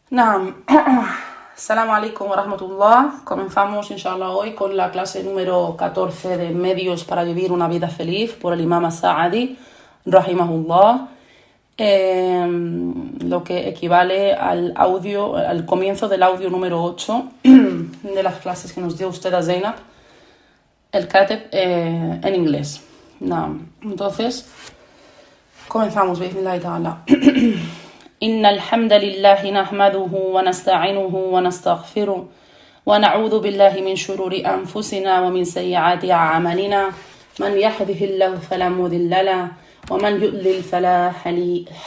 Naam. Assalamu alaikum wa rahmatullah. Comenzamos, inshallah, hoy con la clase número 14 de Medios para vivir una vida feliz por el Imam As-Sa'adi, rahimahullah. Lo que equivale al audio, al comienzo del audio número 8 de las clases que nos dio usted a Zainab, el Kateb, en inglés. Naam. Entonces, comenzamos, bi'idhnillahi ta'ala. إن الحمد لله نحمده ونستعينه ونستغفره ونعوذ بالله من شرور أنفسنا ومن سيئات أعمالنا من يهده الله فلا مضل له ومن يضلل فلا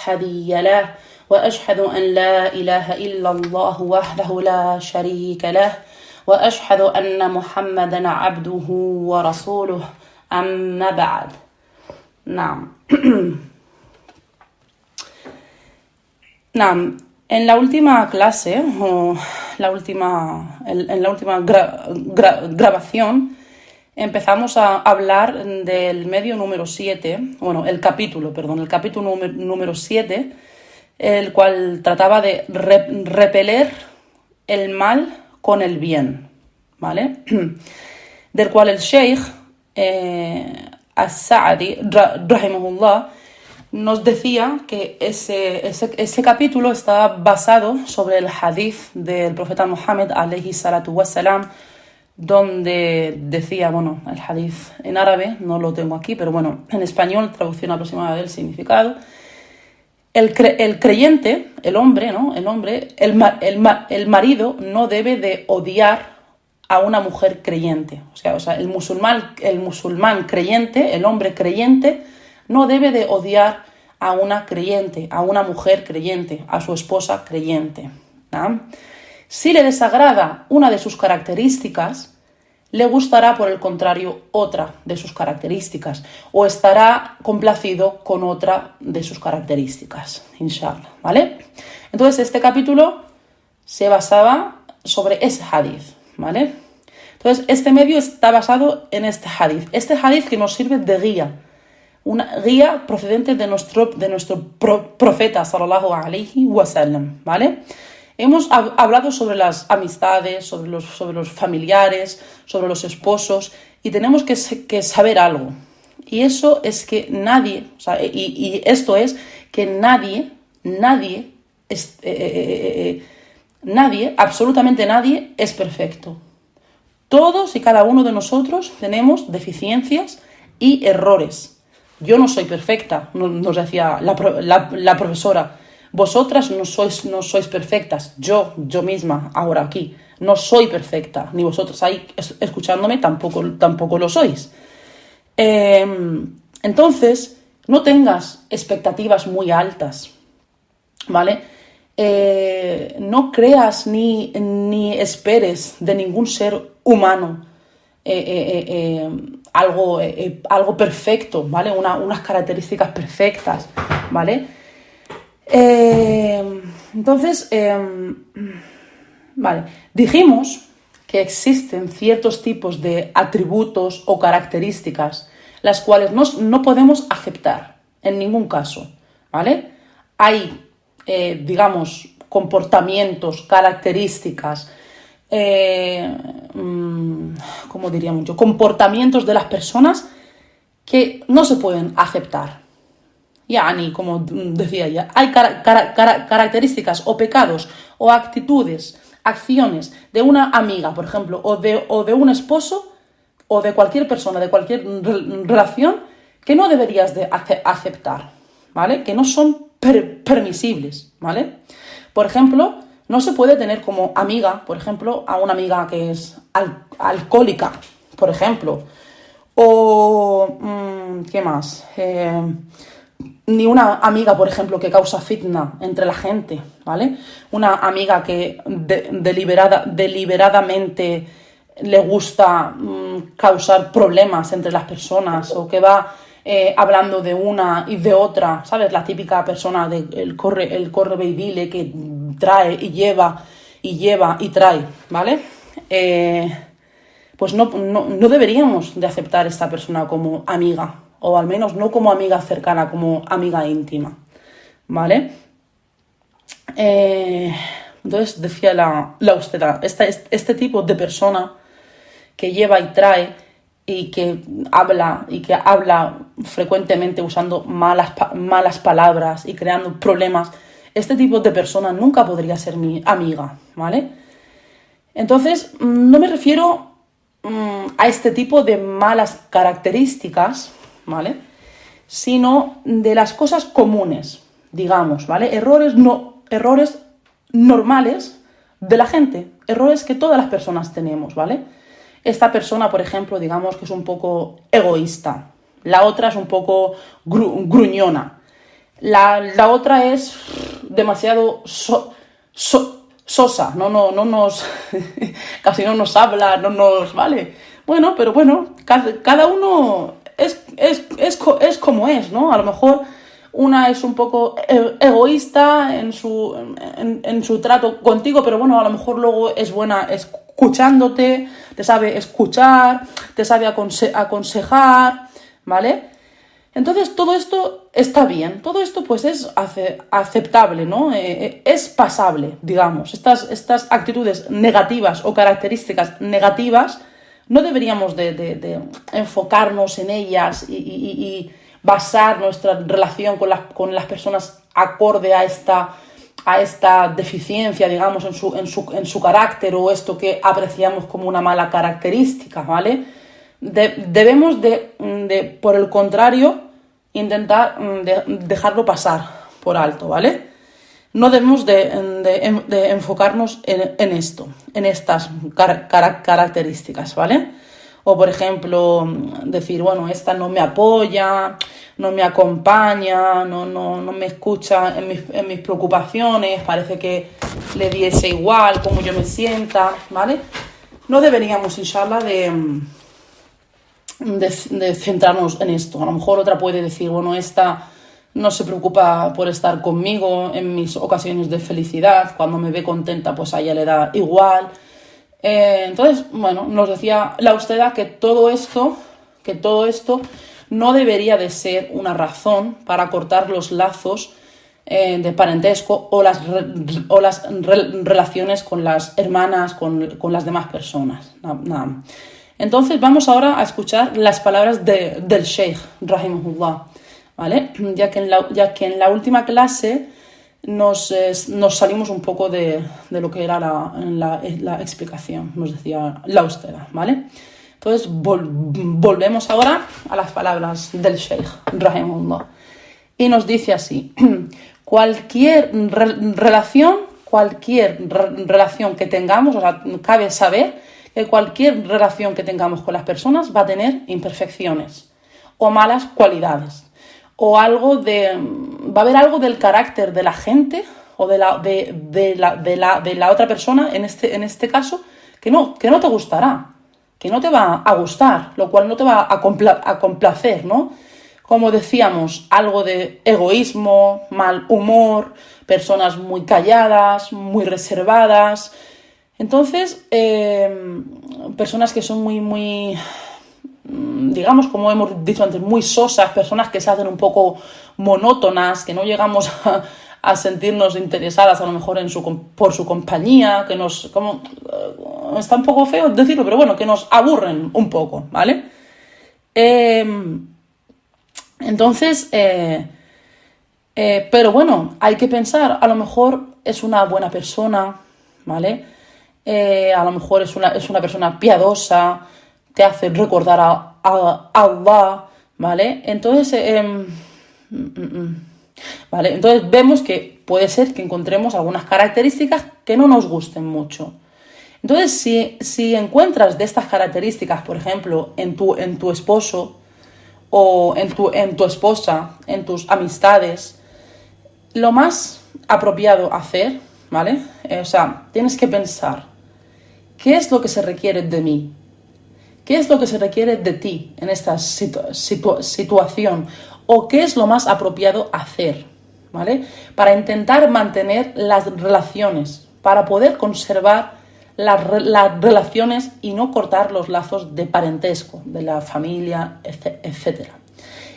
هادي له وأشهد أن لا إله إلا الله وحده لا شريك له وأشهد أن محمدا عبده ورسوله أما بعد. نعم. En la última clase, en la última grabación, empezamos a hablar del medio número 7, el capítulo número 7, el cual trataba de repeler el mal con el bien, ¿vale? Del cual el Sheikh As-Sa'adi, rahimahullah, nos decía que ese capítulo está basado sobre el hadith del profeta Muhammad alayhi salatu wassalam, donde decía, el hadith en árabe no lo tengo aquí, pero en español, traducción aproximada del significado, el creyente, el hombre, ¿no? El marido no debe de odiar a una mujer creyente, o sea, el musulmán creyente, el hombre creyente, no debe de odiar a una creyente, a una mujer creyente, a su esposa creyente, ¿no? Si le desagrada una de sus características, le gustará por el contrario otra de sus características, o estará complacido con otra de sus características, inshallah, ¿vale? Entonces este capítulo se basaba sobre ese hadith, ¿vale? Entonces este medio está basado en este hadith que nos sirve de guía, una guía procedente de nuestro profeta sallallahu alaihi wasallam, ¿vale? Hemos hablado sobre las amistades, sobre los familiares, sobre los esposos, y tenemos que saber algo. Y eso es que nadie, esto es que nadie, absolutamente nadie es perfecto. Todos y cada uno de nosotros tenemos deficiencias y errores. Yo no soy perfecta, nos decía la profesora. Vosotras no sois perfectas. Yo misma, ahora aquí, no soy perfecta. Ni vosotros ahí escuchándome tampoco lo sois. Entonces, no tengas expectativas muy altas, ¿vale? No creas ni esperes de ningún ser humano algo perfecto, ¿vale? Unas características perfectas, ¿vale? Entonces, vale, dijimos que existen ciertos tipos de atributos o características las cuales no podemos aceptar en ningún caso, ¿vale? Hay, comportamientos, características, ¿cómo diríamos yo? Comportamientos de las personas que no se pueden aceptar. Como decía ella, hay características o pecados o actitudes, acciones de una amiga, por ejemplo, o de un esposo o de cualquier persona, de cualquier relación, que no deberías de aceptar, ¿vale? Que no son permisibles, ¿vale? Por ejemplo, no se puede tener como amiga, por ejemplo, a una amiga que es alcohólica, por ejemplo, o ¿qué más? Ni una amiga, por ejemplo, que causa fitna entre la gente, ¿vale? Una amiga que deliberadamente le gusta causar problemas entre las personas, o que va hablando de una y de otra, ¿sabes? La típica persona el corre ve y dile, que trae y lleva y trae, ¿vale? Pues no deberíamos de aceptar a esta persona como amiga, o al menos no como amiga cercana, como amiga íntima, ¿vale? Entonces decía la Usteda, este tipo de persona que lleva y trae y que habla frecuentemente usando malas palabras y creando problemas, este tipo de persona nunca podría ser mi amiga, ¿vale? Entonces, no me refiero a este tipo de malas características, ¿vale? Sino de las cosas comunes, digamos, ¿vale? Errores normales de la gente, errores que todas las personas tenemos, ¿vale? Esta persona, por ejemplo, digamos que es un poco egoísta, la otra es un poco gruñona, la otra es demasiado sosa, casi no nos habla, ¿vale? Bueno, pero bueno, cada uno es como es, ¿no? A lo mejor una es un poco egoísta en su trato contigo, pero bueno, a lo mejor luego es buena escuchándote, te sabe escuchar, te sabe aconsejar, ¿vale? Entonces todo esto está bien, todo esto pues es aceptable, ¿no? Es pasable, digamos. Estas actitudes negativas o características negativas no deberíamos de enfocarnos en ellas y basar nuestra relación con las personas acorde a esta deficiencia, digamos, en su carácter o esto que apreciamos como una mala característica, ¿vale? Debemos por el contrario, intentar dejarlo pasar por alto, ¿vale? No debemos de enfocarnos en esto, en estas características, ¿vale? O, por ejemplo, decir, bueno, esta no me apoya, no me acompaña, no me escucha en mis preocupaciones, parece que le diese igual cómo yo me sienta, ¿vale? No deberíamos, inshallah, de centrarnos en esto. A lo mejor otra puede decir, bueno, esta no se preocupa por estar conmigo en mis ocasiones de felicidad, cuando me ve contenta pues a ella le da igual. Entonces, bueno, nos decía la Usteda que todo esto no debería de ser una razón para cortar los lazos de parentesco o las relaciones con las hermanas, con las demás personas. Nada. Entonces vamos ahora a escuchar las palabras del Sheikh, rahimahullah, ¿vale? Ya que en la última clase nos salimos un poco de lo que era la explicación, nos decía la Usteda, ¿vale? Entonces volvemos ahora a las palabras del Sheikh, rahimahullah, y nos dice así: cualquier relación que tengamos, o sea, cabe saber que cualquier relación que tengamos con las personas va a tener imperfecciones o malas cualidades o va a haber algo del carácter de la gente o de la otra persona en este caso que no te gustará, que no te va a gustar, lo cual no te va a complacer, ¿no? Como decíamos, algo de egoísmo, mal humor, personas muy calladas, muy reservadas. Entonces, personas que son muy, digamos, como hemos dicho antes, muy sosas, personas que se hacen un poco monótonas, que no llegamos a sentirnos interesadas a lo mejor por su compañía, que está un poco feo decirlo, pero bueno, que nos aburren un poco, ¿vale? Entonces, pero bueno, hay que pensar, a lo mejor es una buena persona, ¿vale? A lo mejor es una persona piadosa, te hace recordar a Allah, ¿vale? Entonces, ¿vale? Entonces vemos que puede ser que encontremos algunas características que no nos gusten mucho. Entonces, si encuentras de estas características, por ejemplo, en tu esposo o en tu esposa, en tus amistades, lo más apropiado hacer, ¿vale? O sea, tienes que pensar, ¿qué es lo que se requiere de mí? ¿Qué es lo que se requiere de ti en esta situación? ¿O qué es lo más apropiado hacer? ¿Vale? Para intentar mantener las relaciones, para poder conservar las relaciones y no cortar los lazos de parentesco, de la familia, etc.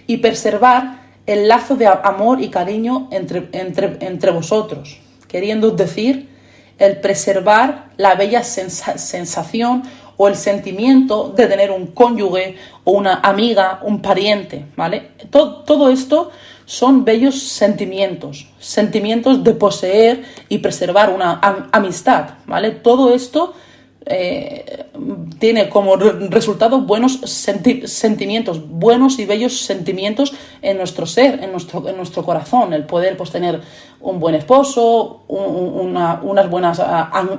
Y preservar el lazo de amor y cariño entre vosotros, queriendo decir el preservar la bella sensación o el sentimiento de tener un cónyuge o una amiga, un pariente, ¿vale? Todo esto son bellos sentimientos de poseer y preservar una amistad, ¿vale? Todo esto tiene como resultado buenos sentimientos, buenos y bellos sentimientos en nuestro ser, en nuestro corazón, el poder pues tener un buen esposo, unas buenas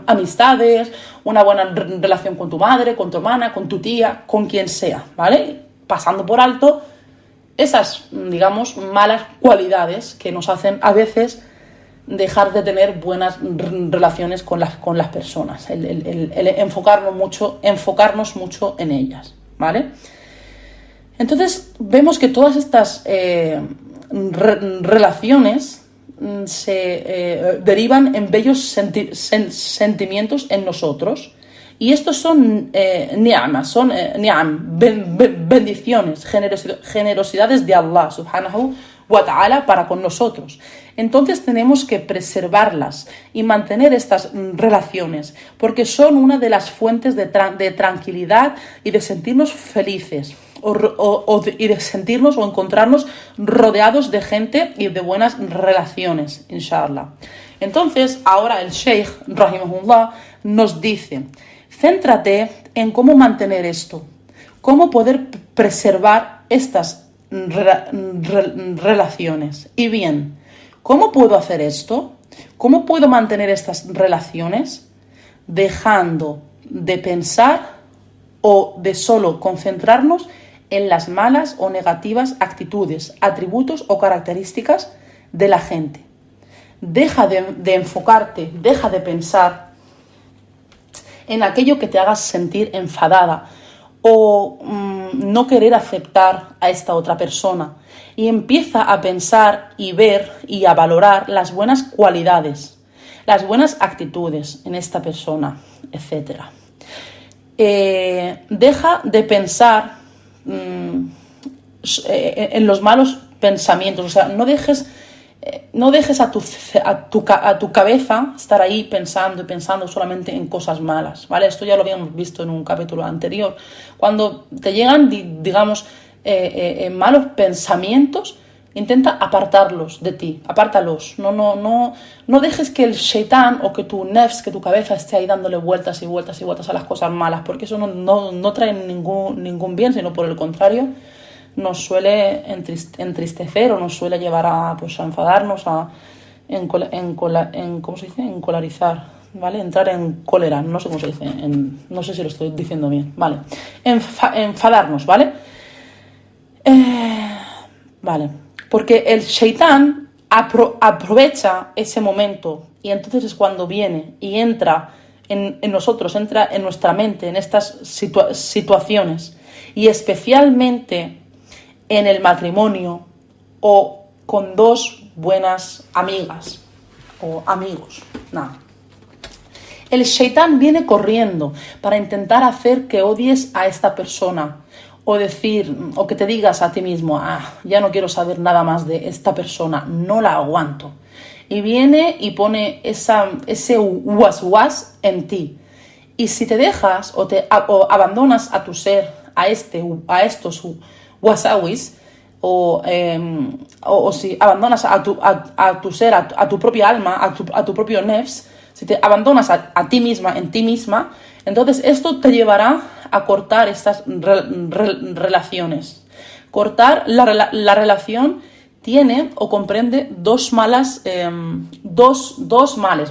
amistades, una buena relación con tu madre, con tu hermana, con tu tía, con quien sea, ¿vale? Pasando por alto esas, digamos, malas cualidades que nos hacen a veces dejar de tener buenas relaciones con las personas, el enfocarnos mucho en ellas, ¿vale? Entonces vemos que todas estas relaciones se derivan en bellos sentimientos en nosotros, y estos son bendiciones, generosidades de Allah subhanahu wa ta'ala para con nosotros. Entonces tenemos que preservarlas y mantener estas relaciones, porque son una de las fuentes de tranquilidad y de sentirnos felices, y de sentirnos o encontrarnos rodeados de gente y de buenas relaciones, inshallah. Entonces ahora el Sheikh rahimahullah nos dice: céntrate en cómo mantener esto, cómo poder preservar estas relaciones. Y bien, ¿cómo puedo hacer esto? ¿Cómo puedo mantener estas relaciones? Dejando de pensar o de solo concentrarnos en las malas o negativas actitudes, atributos o características de la gente. Deja de enfocarte, deja de pensar en aquello que te haga sentir enfadada o no querer aceptar a esta otra persona, y empieza a pensar y ver y a valorar las buenas cualidades, las buenas actitudes en esta persona, etc. Deja de pensar en los malos pensamientos, o sea, no dejes a tu cabeza estar ahí pensando solamente en cosas malas, ¿vale? Esto ya lo habíamos visto en un capítulo anterior. Cuando te llegan, digamos, malos pensamientos, intenta apartarlos de ti, apártalos. No dejes que el shaitán o que tu nefs, que tu cabeza esté ahí dándole vueltas y vueltas y vueltas a las cosas malas, porque eso no trae ningún bien, sino por el contrario, nos suele entristecer o nos suele llevar a enfadarnos, ¿cómo se dice? Encolarizar, ¿vale? Entrar en cólera, no sé cómo se dice, no sé si lo estoy diciendo bien, ¿vale? Enfadarnos, ¿vale? Vale, porque el shaitán aprovecha ese momento, y entonces es cuando viene y entra en nosotros, entra en nuestra mente, en estas situaciones, y especialmente en el matrimonio o con dos buenas amigas o amigos. Nada. El shaitán viene corriendo para intentar hacer que odies a esta persona, o decir, o que te digas a ti mismo: ya no quiero saber nada más de esta persona, no la aguanto. Y viene y pone ese waswas en ti. Y si te dejas o abandonas a tu ser, a estos wasawis, o si abandonas a tu ser, a tu propia alma, a tu propio nefs, si te abandonas a ti misma, en ti misma, entonces esto te llevará a cortar estas relaciones. Cortar la relación tiene o comprende dos males,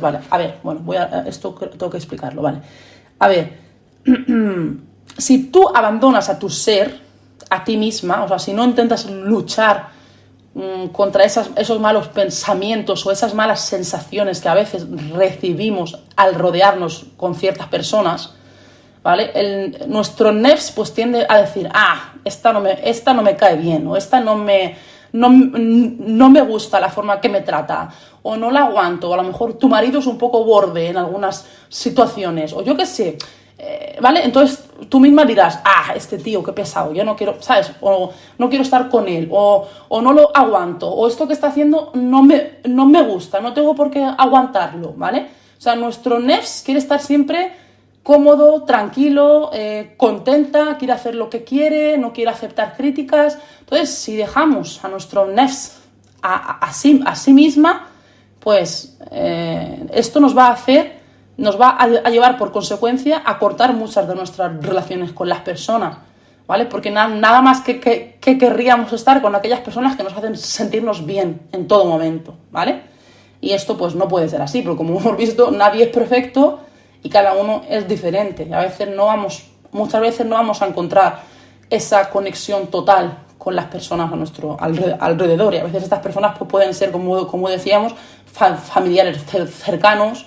¿vale? A ver, bueno, esto tengo que explicarlo, ¿vale? A ver, si tú abandonas a tu ser, a ti misma, o sea, si no intentas luchar contra esos malos pensamientos o esas malas sensaciones que a veces recibimos al rodearnos con ciertas personas, ¿vale? Nuestro nefs pues tiende a decir: esta no me cae bien, o esta no me gusta la forma que me trata, o no la aguanto, o a lo mejor tu marido es un poco borde en algunas situaciones, o yo qué sé, ¿vale? Entonces tú misma dirás: este tío, qué pesado, yo no quiero, ¿sabes? O no quiero estar con él, o no lo aguanto, o esto que está haciendo no me gusta, no tengo por qué aguantarlo, ¿vale? sea, nuestro nefs quiere estar siempre cómodo, tranquilo, contenta, quiere hacer lo que quiere, no quiere aceptar críticas. Entonces, si dejamos a nuestro nefs a sí misma, pues esto nos va a llevar por consecuencia a cortar muchas de nuestras relaciones con las personas, ¿vale? Porque nada más que querríamos estar con aquellas personas que nos hacen sentirnos bien en todo momento, ¿vale? Y esto pues no puede ser así, porque como hemos visto, nadie es perfecto y cada uno es diferente. Y muchas veces no vamos a encontrar esa conexión total con las personas a nuestro alrededor. Y a veces estas personas pues, pueden ser, como decíamos, familiares cercanos,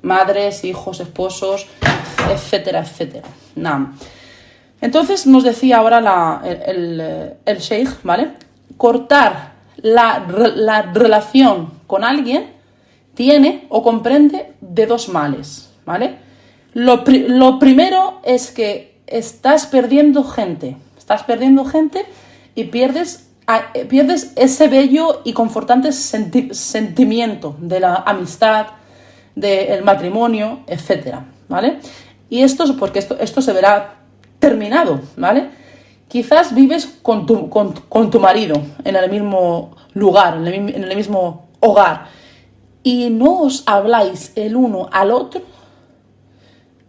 madres, hijos, esposos, etcétera, etcétera. Nah. Entonces nos decía ahora el sheikh, ¿vale? Cortar la relación con alguien tiene o comprende de dos males, ¿vale? Lo primero es que estás perdiendo gente y pierdes ese bello y confortante sentimiento de la amistad, del matrimonio, etcétera, ¿vale? Y esto es porque esto se verá terminado, ¿vale? Quizás vives con tu marido en el mismo lugar, en el mismo hogar, y no os habláis el uno al otro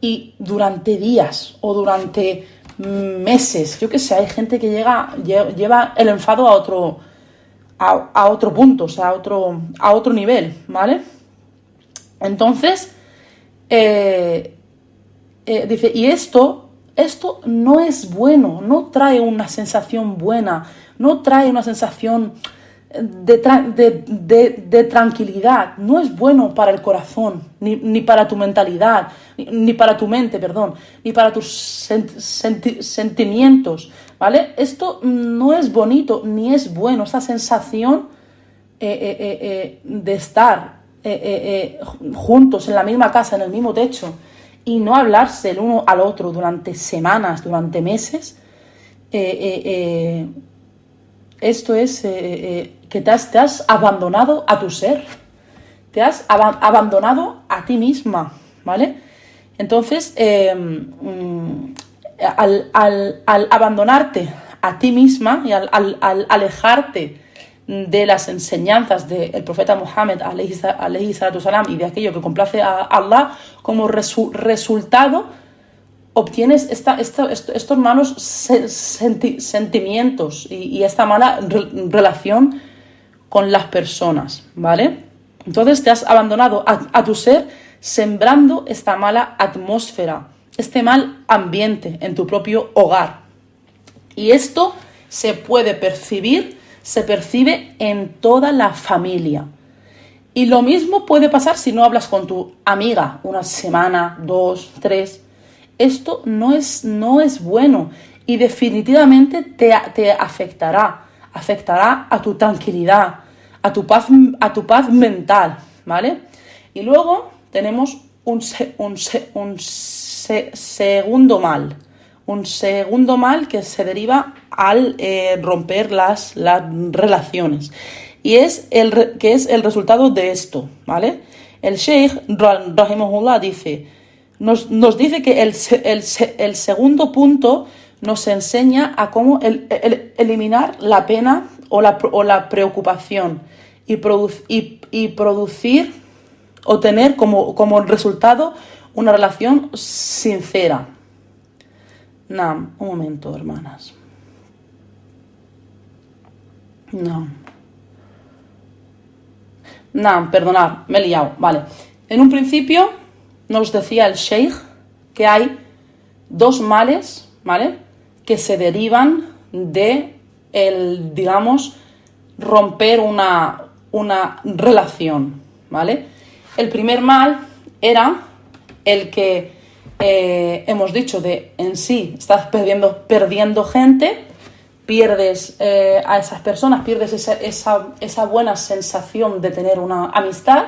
y durante días o durante meses, yo qué sé, hay gente que lleva el enfado a otro punto, o sea, a otro nivel, ¿vale? Entonces, dice, y esto no es bueno, no trae una sensación buena, no trae una sensación de tranquilidad, no es bueno para el corazón, ni para tu mentalidad, ni para tu mente, perdón, ni para tus sentimientos, ¿vale? Esto no es bonito, ni es bueno, esa sensación de estar juntos en la misma casa, en el mismo techo, y no hablarse el uno al otro durante semanas, durante meses. Esto es que te has abandonado a tu ser, te has abandonado a ti misma, ¿vale? Entonces, al abandonarte a ti misma y al alejarte de las enseñanzas del profeta Muhammad alayhi salatu salam y de aquello que complace a Allah, como resultado obtienes estos malos sentimientos y esta mala relación con las personas, ¿vale? Entonces te has abandonado a tu ser, sembrando esta mala atmósfera, este mal ambiente en tu propio hogar. Y esto se percibe en toda la familia. Y lo mismo puede pasar si no hablas con tu amiga una semana, 2, 3. Esto no es bueno y definitivamente te afectará a tu tranquilidad, a tu paz mental, ¿vale? Y luego tenemos un segundo mal que se deriva al romper las relaciones, y es el resultado de esto, ¿vale? El Sheikh Rahimahullah nos dice que el segundo punto nos enseña a cómo eliminar la pena o la preocupación y producir o tener como resultado una relación sincera. Un momento, hermanas. Perdonad, me he liado. Vale. En un principio nos decía el Sheikh que hay dos males, ¿vale?, que se derivan de romper una relación, ¿vale? El primer mal era el que hemos dicho en sí, estás perdiendo gente, pierdes a esas personas, pierdes esa buena sensación de tener una amistad.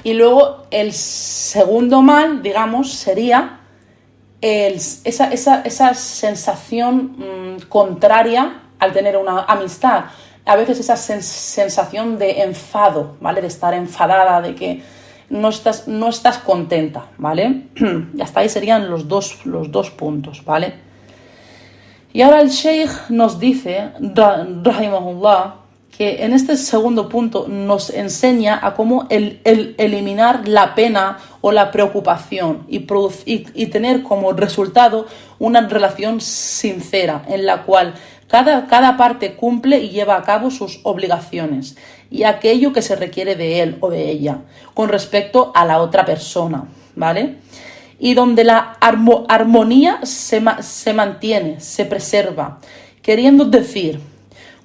Y luego el segundo mal, sería esa sensación contraria al tener una amistad. A veces esa sensación de enfado, ¿vale? De estar enfadada, de que no estás contenta, ¿vale? Y hasta ahí serían los dos puntos, ¿vale? Y ahora el Sheikh nos dice, rahimahullah, que en este segundo punto nos enseña a cómo eliminar la pena o la preocupación y tener como resultado una relación sincera en la cual cada parte cumple y lleva a cabo sus obligaciones y aquello que se requiere de él o de ella con respecto a la otra persona, ¿vale? Y donde la armonía se mantiene, se preserva, queriendo decir,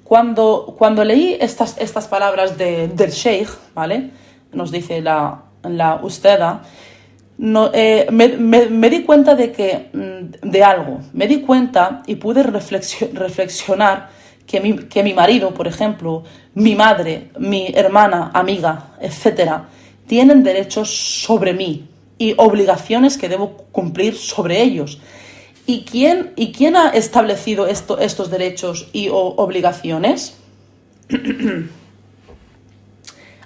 cuando leí estas palabras del Sheikh, ¿vale? Nos dice la ustada, no, me di cuenta de algo. Me di cuenta y pude reflexionar que mi marido, por ejemplo, mi madre, mi hermana, amiga, etcétera, tienen derechos sobre mí y obligaciones que debo cumplir sobre ellos. ¿Y quién ha establecido estos derechos y obligaciones?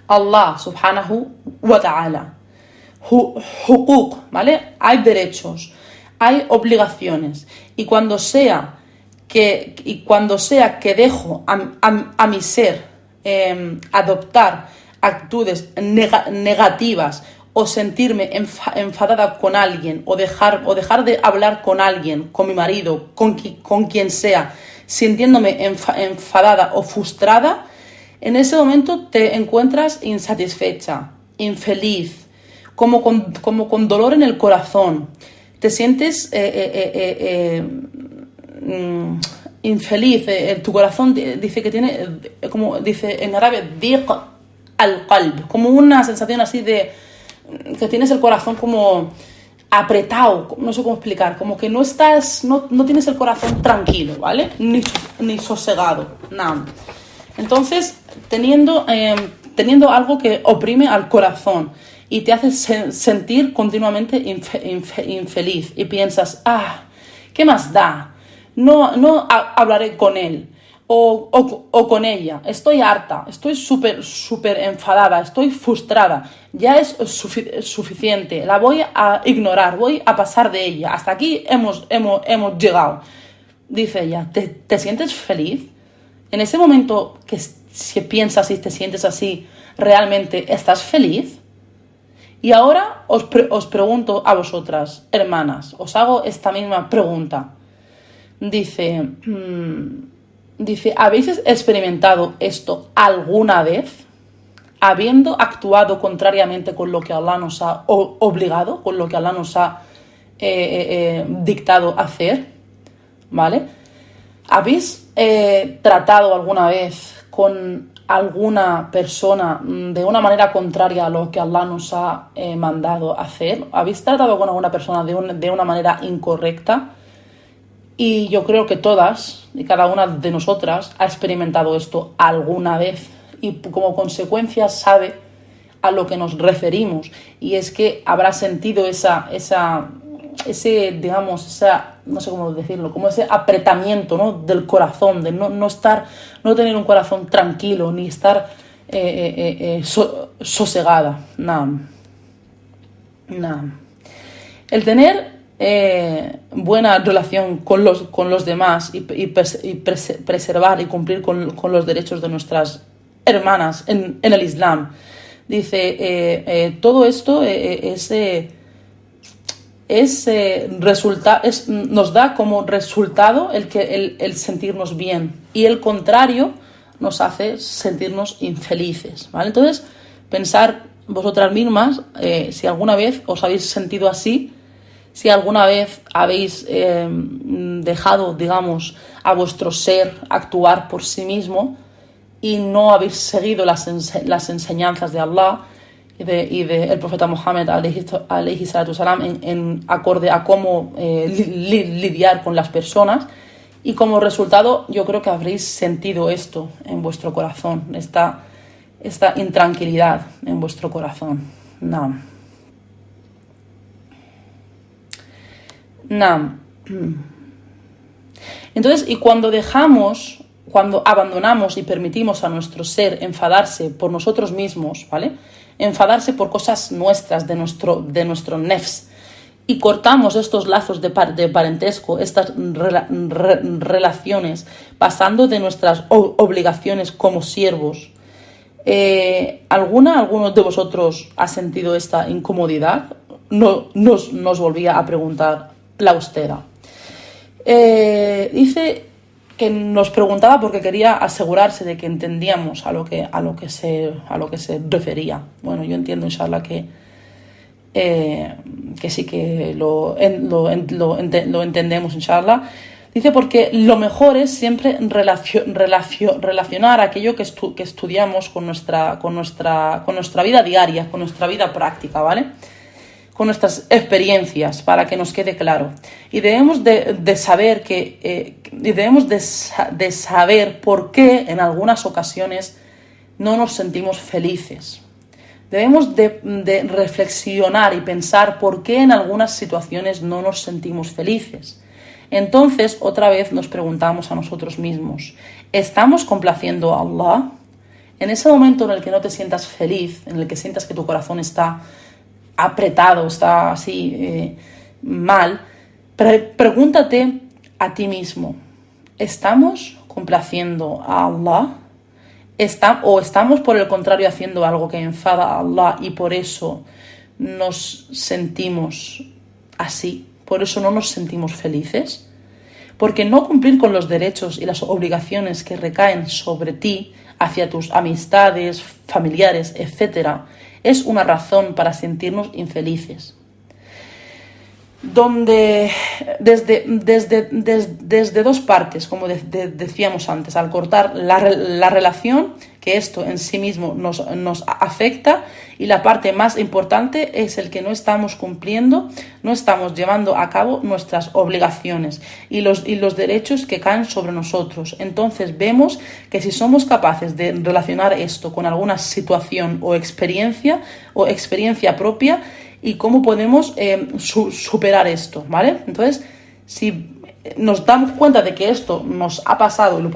Allah subhanahu wa ta'ala. Hukuk, ¿vale? Hay derechos, hay obligaciones. Y cuando sea que dejo a mi ser adoptar actitudes negativas o sentirme enfadada con alguien o dejar de hablar con alguien, con mi marido, con quien sea, sintiéndome enfadada o frustrada, en ese momento te encuentras insatisfecha, infeliz, como con dolor en el corazón. Te sientes infeliz. Tu corazón dice que tiene, como dice en árabe, diq al-qalb, como una sensación así de que tienes el corazón como apretado, no sé cómo explicar, como que no tienes el corazón tranquilo, ¿vale? Ni sosegado, nada. Entonces, teniendo algo que oprime al corazón y te hace sentir continuamente infeliz y piensas, ¿qué más da? No hablaré con él o con ella, estoy harta, estoy súper enfadada, estoy frustrada, ya es suficiente, la voy a ignorar, voy a pasar de ella, hasta aquí hemos llegado. Dice ella, ¿te sientes feliz? En ese momento que si piensas y te sientes así, ¿realmente estás feliz? Y ahora os pregunto a vosotras, hermanas, os hago esta misma pregunta. Dice, ¿habéis experimentado esto alguna vez? Habiendo actuado contrariamente con lo que Allah nos ha obligado, con lo que Allah nos ha dictado hacer, ¿vale? ¿Habéis tratado alguna vez con alguna persona de una manera contraria a lo que Allah nos ha mandado hacer? ¿Habéis tratado con alguna persona de una manera incorrecta? Y yo creo que todas y cada una de nosotras ha experimentado esto alguna vez y como consecuencia sabe a lo que nos referimos, y es que habrá sentido ese, digamos, no sé cómo decirlo, como ese apretamiento, ¿no?, del corazón, de no tener un corazón tranquilo, ni estar sosegada. Nada. El tener buena relación con los demás y preservar y cumplir con los derechos de nuestras hermanas en el Islam. Dice, todo esto nos da como resultado el sentirnos bien, y el contrario nos hace sentirnos infelices, ¿vale? Entonces, pensar vosotras mismas si alguna vez os habéis sentido así, si alguna vez habéis dejado, digamos, a vuestro ser actuar por sí mismo y no habéis seguido las enseñanzas de Allah y de el profeta Muhammad alayhi salatu salam en acorde a cómo lidiar con las personas, y como resultado yo creo que habréis sentido esto en vuestro corazón, esta intranquilidad en vuestro corazón. Entonces, y cuando abandonamos y permitimos a nuestro ser enfadarse por nosotros mismos, ¿vale? enfadarse por cosas nuestras, de nuestro nefs, y cortamos estos lazos de parentesco, estas relaciones, pasando de nuestras obligaciones como siervos. ¿Alguno de vosotros ha sentido esta incomodidad? No, nos volvía a preguntar la austera. Dice que nos preguntaba porque quería asegurarse de que entendíamos a lo que se refería. Bueno, yo entiendo, inshallah, que sí que lo entendemos, inshallah. Dice porque lo mejor es siempre relacionar aquello que estudiamos con nuestra vida diaria, con nuestra vida práctica, ¿vale? Con nuestras experiencias, para que nos quede claro. Y debemos de saber de saber por qué en algunas ocasiones no nos sentimos felices. Debemos de reflexionar y pensar por qué en algunas situaciones no nos sentimos felices. Entonces, otra vez nos preguntamos a nosotros mismos, ¿estamos complaciendo a Allah? En ese momento en el que no te sientas feliz, en el que sientas que tu corazón está apretado, está así mal, pregúntate a ti mismo, ¿estamos complaciendo a Allah? ¿O estamos por el contrario haciendo algo que enfada a Allah y por eso nos sentimos así? ¿Por eso no nos sentimos felices? Porque no cumplir con los derechos y las obligaciones que recaen sobre ti hacia tus amistades, familiares, etc., es una razón para sentirnos infelices. Donde desde dos partes, como decíamos antes, al cortar la relación, que esto en sí mismo nos afecta, y la parte más importante es el que no estamos cumpliendo, no estamos llevando a cabo nuestras obligaciones y los derechos que caen sobre nosotros. Entonces vemos que si somos capaces de relacionar esto con alguna situación o experiencia propia, y cómo podemos superar esto, ¿vale? Entonces, si nos damos cuenta de que esto nos ha pasado y lo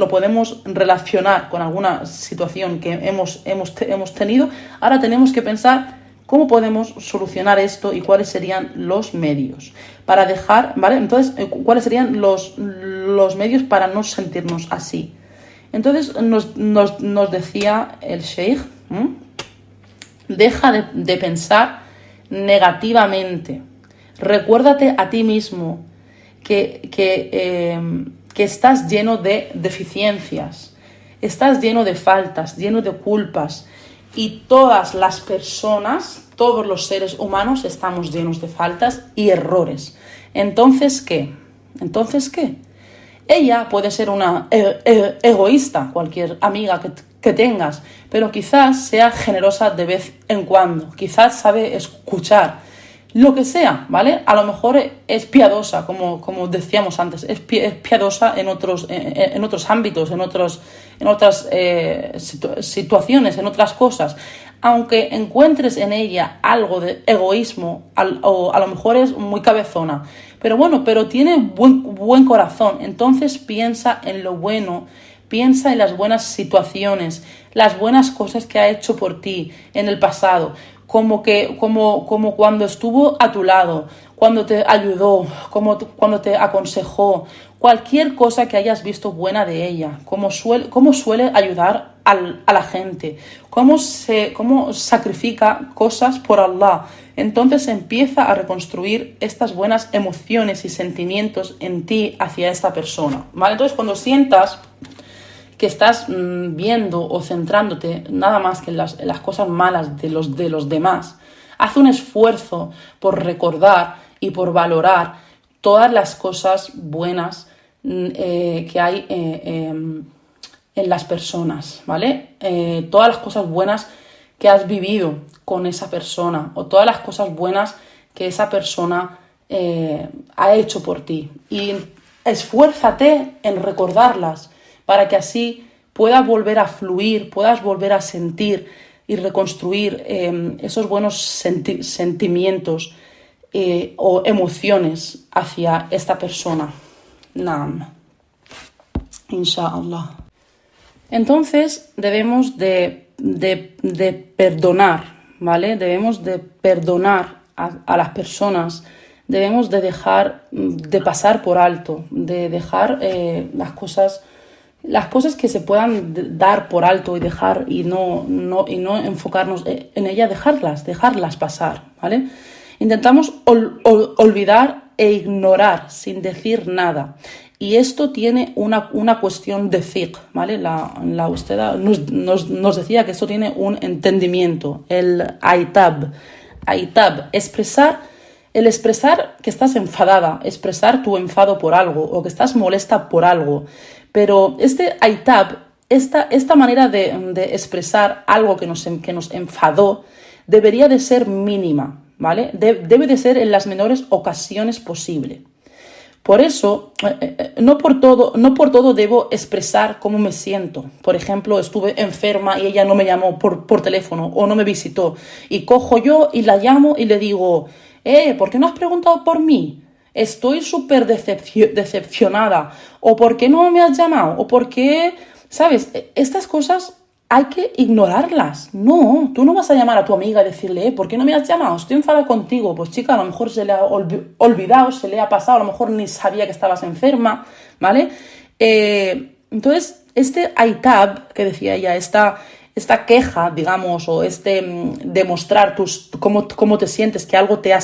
podemos relacionar con alguna situación que hemos tenido, ahora tenemos que pensar cómo podemos solucionar esto y cuáles serían los medios para dejar, ¿vale? Entonces, cuáles serían los medios para no sentirnos así. Entonces, nos decía el Sheikh, deja de pensar negativamente. Recuérdate a ti mismo que estás lleno de deficiencias, estás lleno de faltas, lleno de culpas, y todas las personas, todos los seres humanos estamos llenos de faltas y errores. Entonces, ¿qué? Ella puede ser una egoísta, cualquier amiga que tengas, pero quizás sea generosa de vez en cuando, quizás sabe escuchar, lo que sea, ¿vale? A lo mejor es piadosa, como decíamos antes, es piadosa en otros ámbitos, en otras situaciones, en otras cosas. Aunque encuentres en ella algo de egoísmo, o a lo mejor es muy cabezona, pero tiene buen corazón. Entonces piensa en lo bueno, piensa en las buenas situaciones, las buenas cosas que ha hecho por ti en el pasado, como cuando estuvo a tu lado, cuando te ayudó, cuando te aconsejó, cualquier cosa que hayas visto buena de ella, cómo suele ayudar a la gente, cómo sacrifica cosas por Allah. Entonces empieza a reconstruir estas buenas emociones y sentimientos en ti hacia esta persona, ¿vale? Entonces, cuando sientas que estás viendo o centrándote nada más que en las cosas malas de los demás, haz un esfuerzo por recordar y por valorar todas las cosas buenas que hay en las personas, ¿vale? Todas las cosas buenas que has vivido con esa persona, o todas las cosas buenas que esa persona ha hecho por ti, y esfuérzate en recordarlas para que así puedas volver a fluir, puedas volver a sentir y reconstruir esos buenos sentimientos o emociones hacia esta persona. Naam. Inshallah. Entonces debemos de de perdonar, ¿vale? Debemos de perdonar a las personas, debemos de dejar de pasar por alto, de dejar las cosas que se puedan dar por alto y dejar y no enfocarnos en ellas, dejarlas pasar, ¿vale? Intentamos olvidar e ignorar sin decir nada. Y esto tiene una cuestión de fiqh, ¿vale? La usted nos decía que esto tiene un entendimiento, el aitab. Aitab, el expresar que estás enfadada, expresar tu enfado por algo o que estás molesta por algo. Pero este aitab, esta manera de expresar algo que nos enfadó, debería de ser mínima, ¿vale? Debe de ser en las menores ocasiones posible. Por eso, no por todo debo expresar cómo me siento. Por ejemplo, estuve enferma y ella no me llamó por teléfono o no me visitó. Y cojo yo y la llamo y le digo, ¿por qué no has preguntado por mí? Estoy súper decepcionada. ¿O por qué no me has llamado? ¿O por qué? ¿Sabes? Estas cosas hay que ignorarlas. No, tú no vas a llamar a tu amiga y decirle, ¿por qué no me has llamado? Estoy enfadada contigo. Pues chica, a lo mejor se le ha olvidado, se le ha pasado, a lo mejor ni sabía que estabas enferma, ¿vale? Entonces, este aitab, que decía ella, esta queja, digamos, o demostrar cómo te sientes, que algo te ha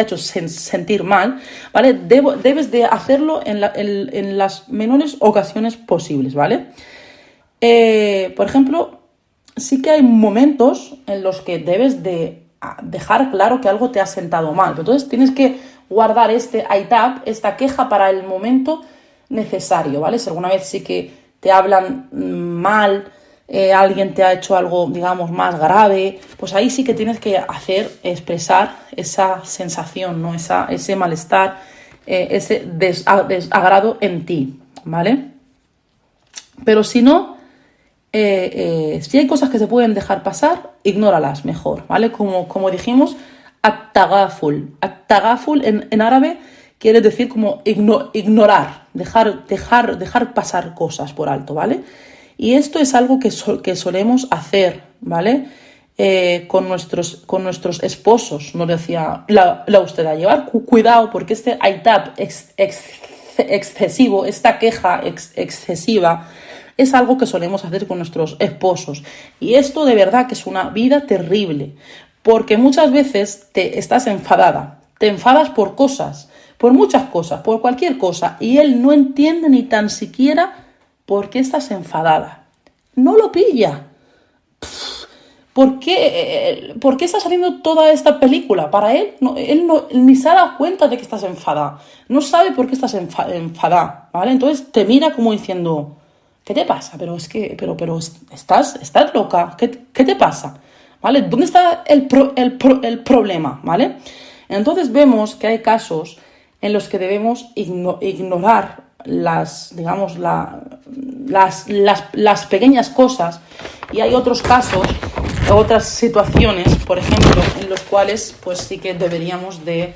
hecho sentir mal, ¿vale? Debes de hacerlo en las menores ocasiones posibles, ¿vale? Por ejemplo, sí que hay momentos en los que debes de dejar claro que algo te ha sentado mal. Entonces tienes que guardar este aitab, esta queja para el momento necesario, ¿vale? Si alguna vez sí que te hablan mal, alguien te ha hecho algo, digamos, más grave, pues ahí sí que tienes que expresar esa sensación, ¿no? Ese malestar, ese desagrado en ti, ¿vale? Pero si no, si hay cosas que se pueden dejar pasar, ignóralas mejor, ¿vale? Como dijimos, at-tagaful. At-tagaful en árabe quiere decir como ignorar, dejar pasar cosas por alto, ¿vale? Y esto es algo que solemos hacer, ¿vale? Con nuestros esposos, nos decía la usted, a llevar cuidado porque este aitab excesivo, esta queja excesiva, es algo que solemos hacer con nuestros esposos. Y esto de verdad que es una vida terrible, porque muchas veces te estás enfadada, te enfadas por cosas, por muchas cosas, por cualquier cosa, y él no entiende ni tan siquiera por qué estás enfadada. No lo pilla. ¿Por qué estás haciendo toda esta película? Para él, él ni se ha dado cuenta de que estás enfadada. No sabe por qué estás enfadada, ¿vale? Entonces te mira como diciendo, ¿qué te pasa? Pero estás loca. ¿Qué te pasa? ¿Vale? ¿Dónde está el problema? ¿Vale? Entonces vemos que hay casos en los que debemos ignorar las pequeñas cosas, y hay otros casos, otras situaciones, por ejemplo, en los cuales pues sí que deberíamos de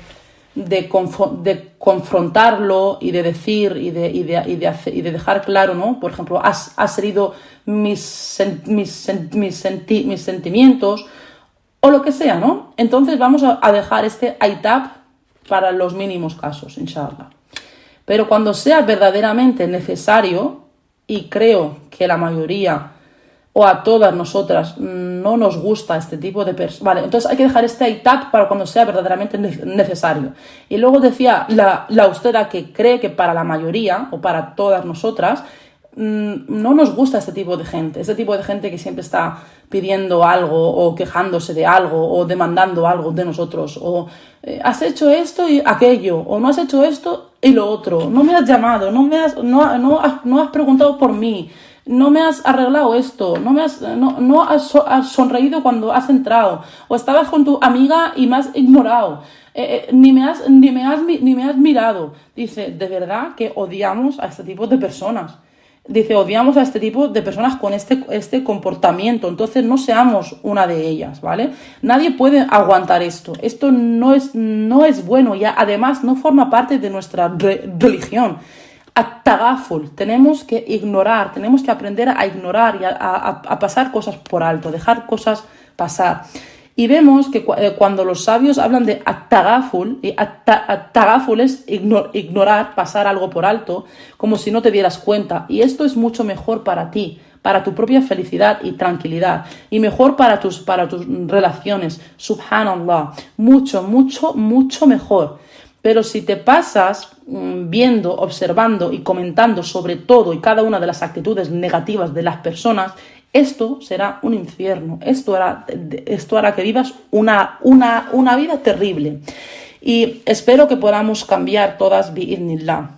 confrontarlo y de decir y de dejar claro, ¿no? Por ejemplo, has herido mis sentimientos o lo que sea, ¿no? Entonces vamos a dejar este aitab para los mínimos casos, inshallah. Pero cuando sea verdaderamente necesario, y creo que la mayoría o a todas nosotras no nos gusta este tipo de personas, vale, entonces hay que dejar este aitab para cuando sea verdaderamente necesario. Y luego decía la usted que cree que para la mayoría o para todas nosotras no nos gusta este tipo de gente que siempre está pidiendo algo o quejándose de algo o demandando algo de nosotros, o has hecho esto y aquello, o no has hecho esto y lo otro, no me has llamado, no has preguntado por mí, no me has arreglado esto, no has sonreído cuando has entrado, o estabas con tu amiga y me has ignorado, ni me has mirado. Dice, de verdad que odiamos a este tipo de personas. Dice, odiamos a este tipo de personas con este comportamiento, entonces no seamos una de ellas, ¿vale? Nadie puede aguantar esto. Esto no es bueno y además no forma parte de nuestra religión. at-tagaful, tenemos que ignorar, tenemos que aprender a ignorar y a pasar cosas por alto, dejar cosas pasar. Y vemos que cuando los sabios hablan de at-tagaful, y at-tagaful es ignorar, pasar algo por alto, como si no te dieras cuenta. Y esto es mucho mejor para ti, para tu propia felicidad y tranquilidad, y mejor para tus relaciones. Subhanallah, mucho, mucho, mucho mejor. Pero si te pasas viendo, observando y comentando sobre todo y cada una de las actitudes negativas de las personas, esto será un infierno. Esto hará que vivas una vida terrible. Y espero que podamos cambiar todas bi'idhnillah.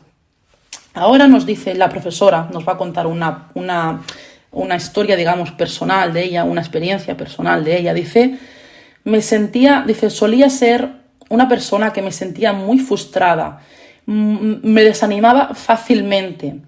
Ahora nos dice la profesora, nos va a contar una historia, digamos, personal de ella, una experiencia personal de ella. Dice, solía ser una persona que me sentía muy frustrada, me desanimaba fácilmente.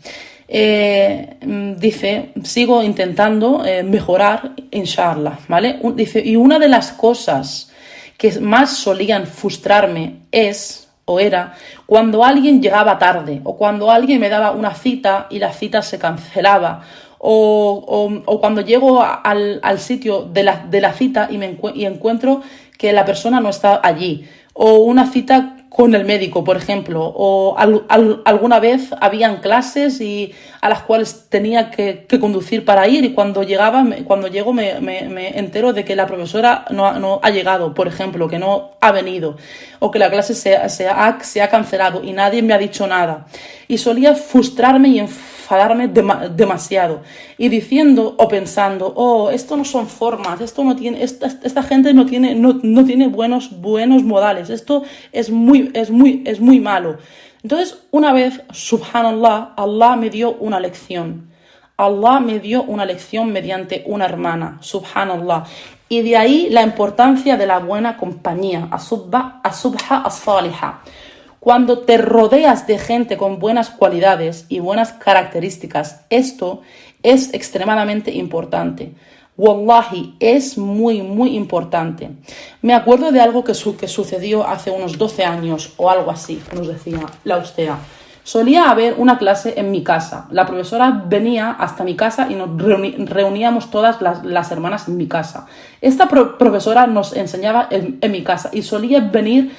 Dice, sigo intentando mejorar, inshallah, ¿vale? Dice, y una de las cosas que más solían frustrarme era cuando alguien llegaba tarde, o cuando alguien me daba una cita y la cita se cancelaba, o cuando llego al sitio de la cita y encuentro que la persona no está allí, o una cita con el médico, por ejemplo, o alguna vez habían clases y a las cuales tenía que conducir para ir, y cuando llego me entero de que la profesora no ha llegado, por ejemplo, que no ha venido, o que la clase se ha cancelado y nadie me ha dicho nada. Y solía frustrarme y enfadarme demasiado, y diciendo o pensando, esto no son formas, esto no tiene, esta gente no tiene buenos modales, esto es muy malo. Entonces, una vez, subhanallah, Allah me dio una lección. Allah me dio una lección mediante una hermana, subhanallah. Y de ahí la importancia de la buena compañía, as-subha as-salihah. Cuando te rodeas de gente con buenas cualidades y buenas características, esto es extremadamente importante. Wallahi, es muy, muy importante. Me acuerdo de algo que sucedió hace unos 12 años o algo así, nos decía la ustea. Solía haber una clase en mi casa. La profesora venía hasta mi casa y nos reuníamos todas las hermanas en mi casa. Esta profesora nos enseñaba en mi casa y solían venir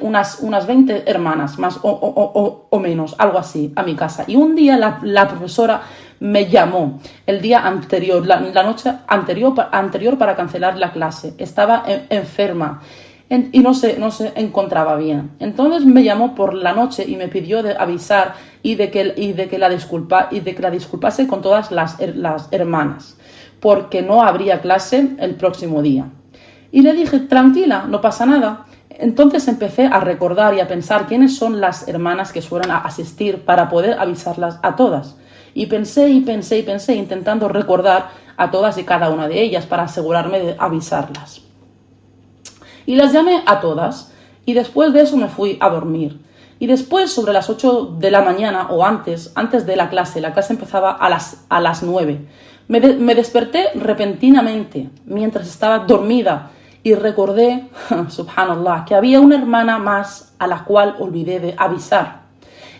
unas 20 hermanas, más o menos, algo así, a mi casa. Y un día la profesora me llamó el día anterior, la noche anterior para cancelar la clase. Estaba enferma y no se encontraba bien. Entonces me llamó por la noche y me pidió de avisar y de que la disculpase con todas las hermanas, porque no habría clase el próximo día. Y le dije, tranquila, no pasa nada. Entonces empecé a recordar y a pensar quiénes son las hermanas que suelen asistir para poder avisarlas a todas. Y pensé, intentando recordar a todas y cada una de ellas para asegurarme de avisarlas. Y las llamé a todas, y después de eso me fui a dormir. Y después, sobre las 8 de la mañana o antes de la clase empezaba a las 9, me desperté repentinamente mientras estaba dormida y recordé, subhanallah, que había una hermana más a la cual olvidé de avisar.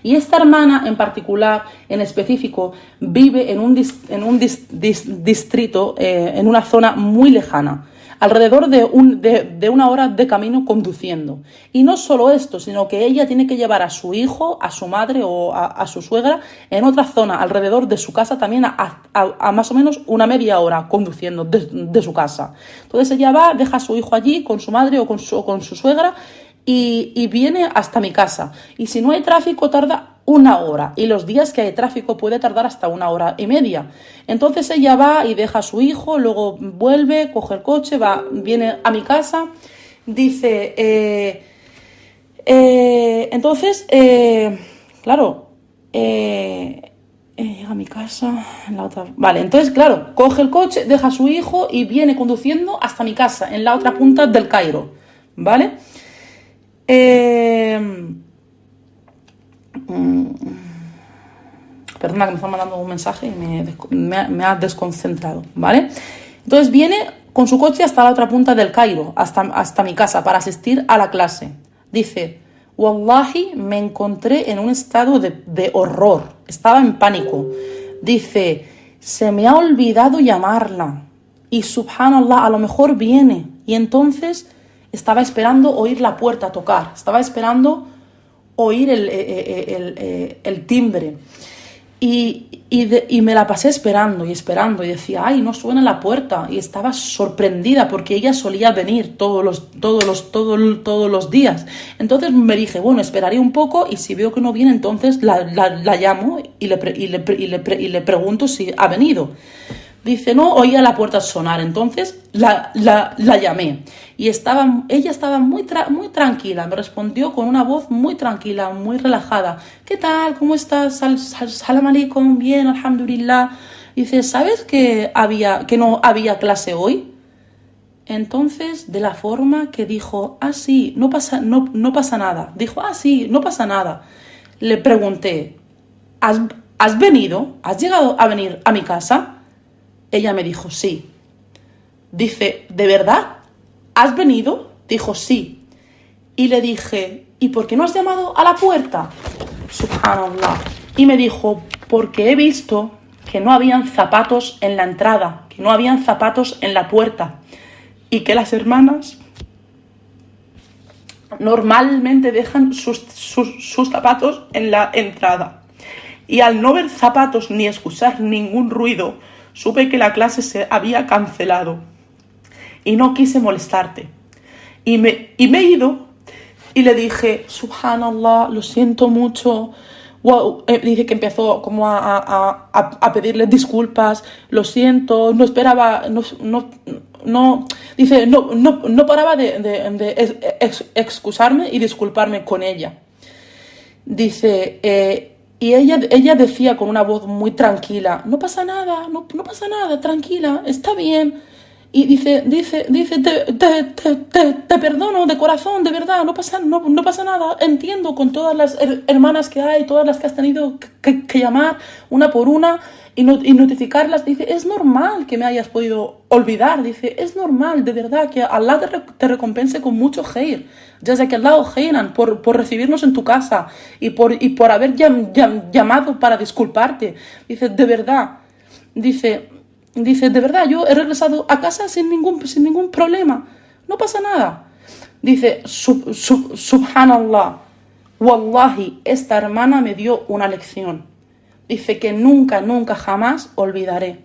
Y esta hermana en particular, en específico, vive en un distrito, en una zona muy lejana, alrededor de una hora de camino conduciendo. Y no solo esto, sino que ella tiene que llevar a su hijo, a su madre o a su suegra en otra zona, alrededor de su casa, también a más o menos una media hora conduciendo de su casa. Entonces ella va, deja a su hijo allí con su madre o con su suegra, y viene hasta mi casa. Y si no hay tráfico tarda una hora, y los días que hay tráfico puede tardar hasta 1 hora y media. Entonces ella va y deja a su hijo, luego vuelve, coge el coche, viene a mi casa, dice, entonces, claro, llega a mi casa, en la otra... Vale, entonces, claro, coge el coche, deja a su hijo y viene conduciendo hasta mi casa, en la otra punta del Cairo, ¿vale? Perdona que me están mandando un mensaje y me ha desconcentrado, ¿vale? Entonces viene con su coche hasta la otra punta del Cairo, hasta mi casa, para asistir a la clase. Dice, Wallahi, me encontré en un estado de horror. Estaba en pánico. Dice, se me ha olvidado llamarla. Y subhanallah, a lo mejor viene. Y entonces estaba esperando oír la puerta tocar. Estaba esperando oír el timbre. Y me la pasé esperando. Y decía, ay, no suena la puerta. Y estaba sorprendida porque ella solía venir todos los días. Entonces me dije, bueno, esperaré un poco y si veo que no viene, entonces la llamo y le pregunto si ha venido. Dice, no, oía la puerta sonar, entonces la llamé. Y ella estaba muy tranquila, me respondió con una voz muy tranquila, muy relajada. ¿Qué tal? ¿Cómo estás? Salam alaikum, bien, alhamdulillah. Dice, ¿sabes que no había clase hoy? Entonces, de la forma que dijo, sí, no pasa nada. Dijo, sí, no pasa nada. Le pregunté, ¿has venido? ¿Has llegado a venir a mi casa? Ella me dijo, sí. Dice, ¿de verdad? ¿Has venido? Dijo, sí. Y le dije, ¿y por qué no has llamado a la puerta? Subhanallah. Y me dijo, porque he visto que no habían zapatos en la entrada, que no habían zapatos en la puerta, y que las hermanas normalmente dejan sus zapatos en la entrada. Y al no ver zapatos ni escuchar ningún ruido, supe que la clase se había cancelado y no quise molestarte. Y me he ido y le dije, subhanallah, lo siento mucho. Wow. Dice que empezó como a pedirle disculpas, lo siento, no esperaba, dice, no paraba de excusarme y disculparme con ella. Dice, y ella decía con una voz muy tranquila, no pasa nada, tranquila, está bien. Y dice, te perdono de corazón, de verdad, no pasa nada. Entiendo con todas las hermanas que hay, todas las que has tenido que llamar una por una y notificarlas. Dice, es normal que me hayas podido olvidar. Dice, es normal, de verdad, que Allah te recompense con mucho khair. Jazakallahu khairan por recibirnos en tu casa y por haber llamado para disculparte. Dice, de verdad. Dice, de verdad, yo he regresado a casa sin ningún problema. No pasa nada. Dice, subhanallah, wallahi, esta hermana me dio una lección. Dice que nunca, jamás olvidaré.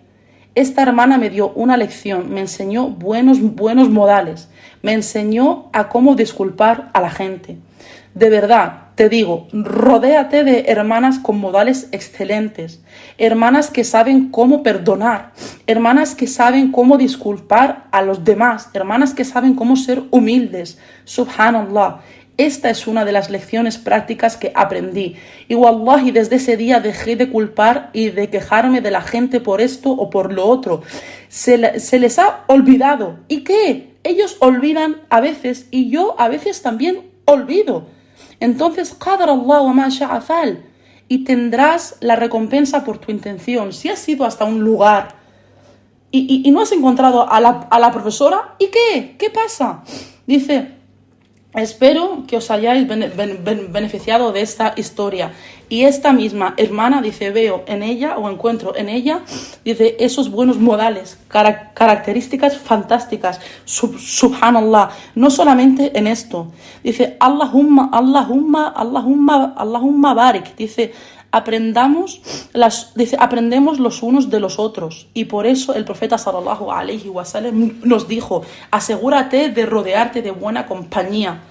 Esta hermana me dio una lección, me enseñó buenos modales, me enseñó a cómo disculpar a la gente. De verdad, te digo, rodéate de hermanas con modales excelentes, hermanas que saben cómo perdonar, hermanas que saben cómo disculpar a los demás, hermanas que saben cómo ser humildes. Subhanallah. Esta es una de las lecciones prácticas que aprendí. Y wallahi, desde ese día dejé de culpar y de quejarme de la gente por esto o por lo otro. Se les ha olvidado. ¿Y qué? Ellos olvidan a veces y yo a veces también olvido. Entonces, qadar Allah wa ma sha'a fa'al. Y tendrás la recompensa por tu intención. Si has ido hasta un lugar y no has encontrado a la profesora, ¿y qué? ¿Qué pasa? Dice, espero que os hayáis beneficiado de esta historia. Y esta misma hermana, dice, veo en ella o encuentro en ella, dice, esos buenos modales, características fantásticas. Subhanallah. No solamente en esto. Dice, Allahumma barik. Dice, aprendemos los unos de los otros. Y por eso el profeta sallallahu alaihi wasallam nos dijo, asegúrate de rodearte de buena compañía,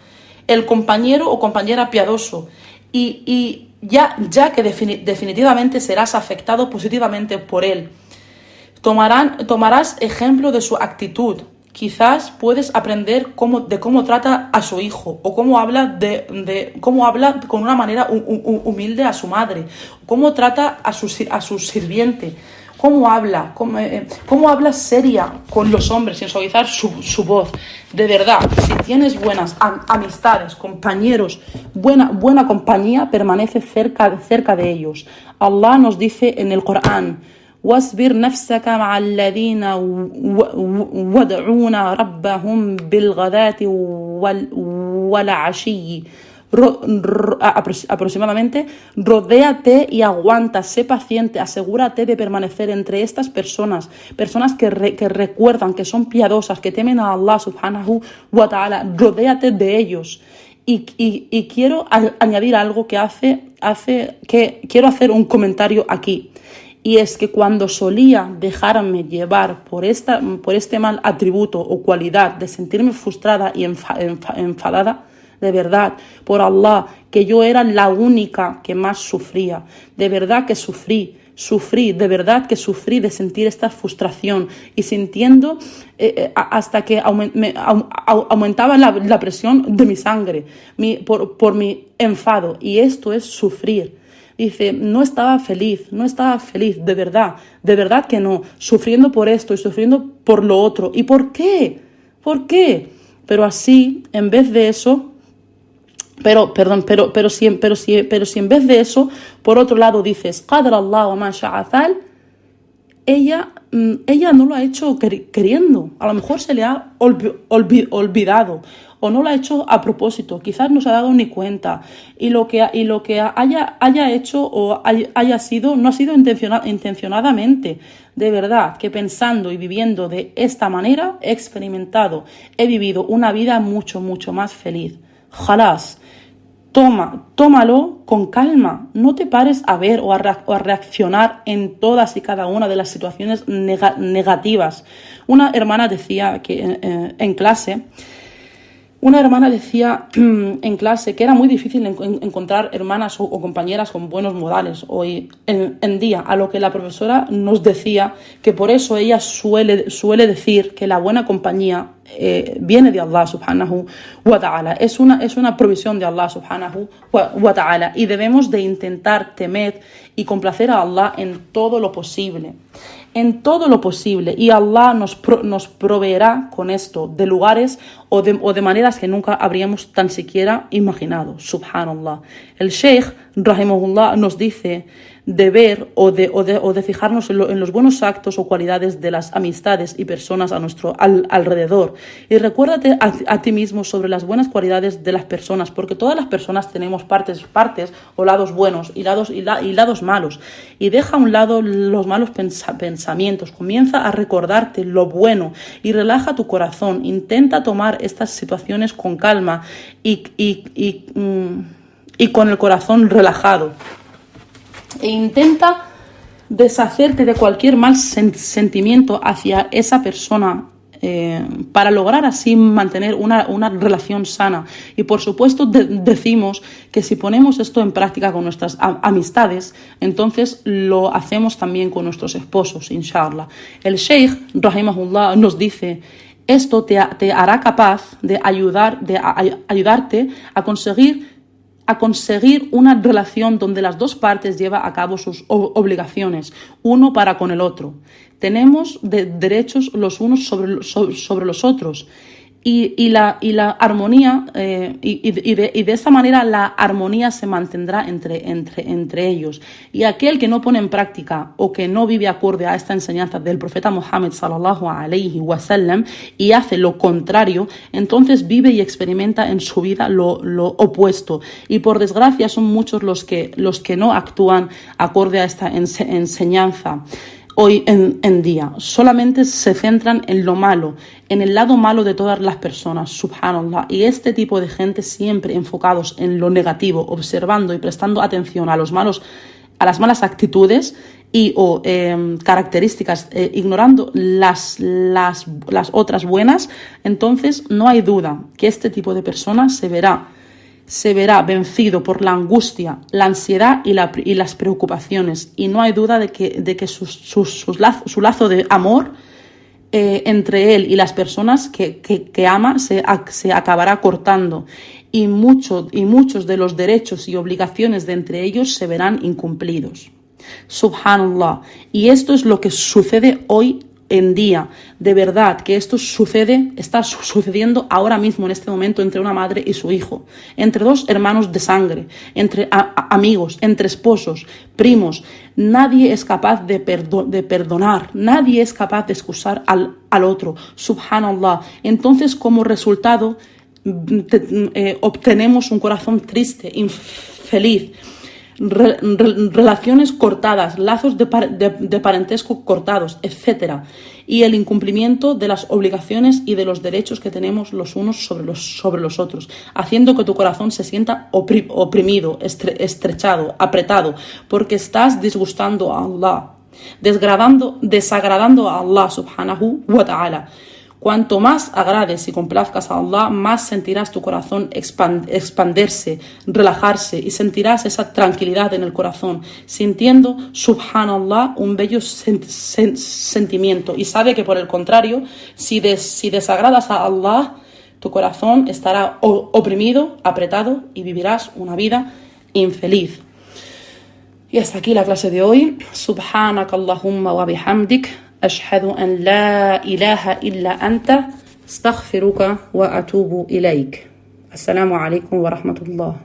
el compañero o compañera piadoso, y ya que definitivamente serás afectado positivamente por él. Tomarás ejemplo de su actitud. Quizás puedes aprender de cómo trata a su hijo, o cómo habla cómo habla con una manera humilde a su madre, cómo trata a su sirviente, cómo habla seria con los hombres, sin suavizar su voz. De verdad, si tienes buenas amistades, compañeros, buena compañía, permanece cerca de ellos. Allah nos dice en el Corán: واصبر نفسك مع الذين يدعون ربهم بالغداة والعشي aproximadamente, rodéate y aguanta, sé paciente, asegúrate de permanecer entre estas personas que recuerdan, que son piadosas, que temen a Allah subhanahu wa ta'ala, rodéate de ellos. Y quiero añadir algo que quiero hacer un comentario aquí. Y es que cuando solía dejarme llevar por este mal atributo o cualidad de sentirme frustrada y enfadada, de verdad, por Allah, que yo era la única que más sufría. De verdad que sufrí, de verdad que sufrí de sentir esta frustración y sintiendo hasta que aumentaba la presión de mi sangre por mi enfado. Y esto es sufrir. Dice, no estaba feliz, de verdad que no, sufriendo por esto y sufriendo por lo otro. ¿Y por qué? ¿Por qué? Pero así, en vez de eso, pero si en vez de eso, por otro lado dices, Qadar Allah wa ma sha'a fa'al, ella no lo ha hecho queriendo, a lo mejor se le ha olvidado o no lo ha hecho a propósito, quizás no se ha dado ni cuenta y lo que haya hecho o haya sido, no ha sido intencionadamente. De verdad que pensando y viviendo de esta manera he vivido una vida mucho, mucho más feliz. Jalás. Tómalo con calma, no te pares a ver o a reaccionar en todas y cada una de las situaciones negativas. Una hermana decía en clase que era muy difícil encontrar hermanas o compañeras con buenos modales hoy en día, a lo que la profesora nos decía que por eso ella suele decir que la buena compañía viene de Allah subhanahu wa ta'ala, es una provisión de Allah subhanahu wa ta'ala y debemos de intentar temer y complacer a Allah en todo lo posible. Y Allah nos proveerá con esto de lugares o de maneras que nunca habríamos tan siquiera imaginado. Subhanallah. El Sheikh, rahimahullah, nos dice de ver o de fijarnos en los buenos actos o cualidades de las amistades y personas a nuestro alrededor. Y recuérdate a ti mismo sobre las buenas cualidades de las personas, porque todas las personas tenemos partes o lados buenos y lados malos. Y deja a un lado los malos pensamientos, comienza a recordarte lo bueno y relaja tu corazón. Intenta tomar estas situaciones con calma y con el corazón relajado. E intenta deshacerte de cualquier mal sentimiento hacia esa persona para lograr así mantener una relación sana. Y por supuesto decimos que si ponemos esto en práctica con nuestras amistades, entonces lo hacemos también con nuestros esposos, inshallah. El Sheikh, rahimahullah, nos dice: esto te hará capaz de ayudarte a conseguir una relación donde las dos partes llevan a cabo sus obligaciones, uno para con el otro. Tenemos derechos los unos sobre los otros. Y la armonía, y de esta manera la armonía se mantendrá entre ellos. Y aquel que no pone en práctica o que no vive acorde a esta enseñanza del profeta Muhammad sallallahu alayhi wa sallam y hace lo contrario, entonces vive y experimenta en su vida lo opuesto. Y por desgracia son muchos los que no actúan acorde a esta enseñanza. Hoy en día solamente se centran en lo malo, en el lado malo de todas las personas, subhanallah. Y este tipo de gente siempre enfocados en lo negativo, observando y prestando atención a las malas actitudes o características, ignorando las otras buenas, entonces no hay duda que este tipo de personas se verá vencido por la angustia, la ansiedad y las preocupaciones. Y no hay duda de que su lazo de amor entre él y las personas que ama se acabará cortando. Y muchos de los derechos y obligaciones de entre ellos se verán incumplidos. Subhanallah. Y esto es lo que sucede hoy en día. De verdad que esto está sucediendo ahora mismo en este momento entre una madre y su hijo, entre dos hermanos de sangre, entre amigos, entre esposos, primos. Nadie es capaz de perdonar, nadie es capaz de excusar al otro. Subhanallah. Entonces, como resultado, obtenemos un corazón triste, infeliz, relaciones cortadas, lazos de parentesco cortados, etc. Y el incumplimiento de las obligaciones y de los derechos que tenemos los unos sobre los otros, haciendo que tu corazón se sienta oprimido, estrechado, apretado, porque estás disgustando a Allah, desagradando a Allah subhanahu wa ta'ala. Cuanto más agrades y complazcas a Allah, más sentirás tu corazón expandirse, relajarse, y sentirás esa tranquilidad en el corazón, sintiendo, subhanallah, un bello sentimiento. Y sabe que por el contrario, si desagradas a Allah, tu corazón estará oprimido, apretado, y vivirás una vida infeliz. Y hasta aquí la clase de hoy. Subhanakallahumma wa bihamdik. أشهد أن لا إله إلا أنت أستغفرك وأتوب إليك. السلام عليكم ورحمة الله.